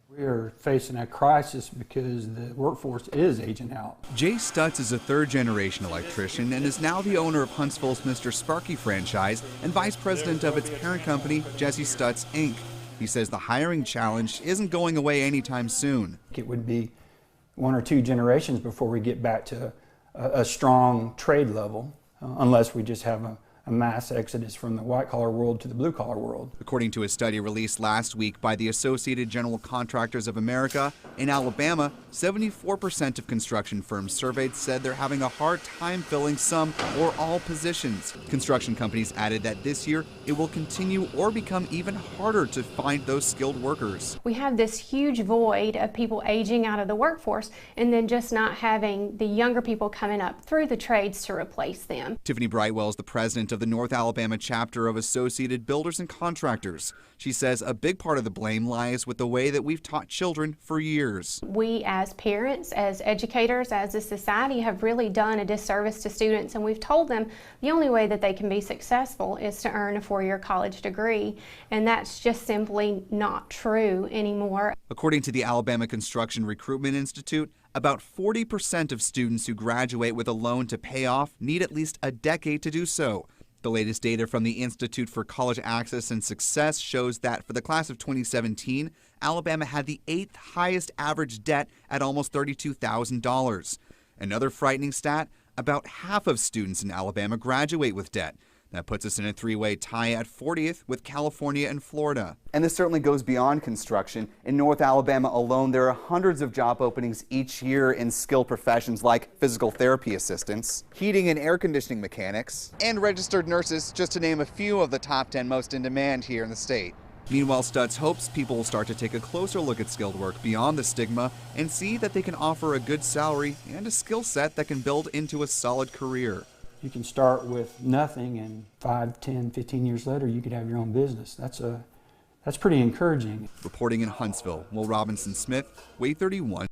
We are facing a crisis because the workforce is aging out. Jay Stutz is a third-generation electrician and is now the owner of Huntsville's Mr. Sparky franchise and vice president of its parent company, Jesse Stutz, Inc. He says the hiring challenge isn't going away anytime soon. It would be 1 or 2 generations before we get back to a strong trade level, unless we just have a mass exodus from the white-collar world to the blue-collar world. According to a study released last week by the Associated General Contractors of America, in Alabama, 74% of construction firms surveyed said they're having a hard time filling some or all positions. Construction companies added that this year it will continue or become even harder to find those skilled workers. We have this huge void of people aging out of the workforce and then just not having the younger people coming up through the trades to replace them. Tiffany Brightwell is the president of the North Alabama chapter of Associated Builders and Contractors. She says a big part of the blame lies with the way that we've taught children for years. We as parents, as educators, as a society have really done a disservice to students, and we've told them the only way that they can be successful is to earn a 4-year college degree, and that's just simply not true anymore. According to the Alabama Construction Recruitment Institute, about 40% of students who graduate with a loan to pay off need at least a decade to do so. The latest data from the Institute for College Access and Success shows that for the class of 2017, Alabama had the 8th highest average debt at almost $32,000. Another frightening stat, about half of students in Alabama graduate with debt. That puts us in a 3-way tie at 40th with California and Florida. And this certainly goes beyond construction. In North Alabama alone, there are hundreds of job openings each year in skilled professions like physical therapy assistants, heating and air conditioning mechanics, and registered nurses, just to name a few of the top 10 most in demand here in the state. Meanwhile, Stutz hopes people will start to take a closer look at skilled work beyond the stigma and see that they can offer a good salary and a skill set that can build into a solid career. You can start with nothing, and 5, 10, 15 years later, you could have your own business. That's pretty encouraging. Reporting in Huntsville, Will Robinson Smith, WAAy 31.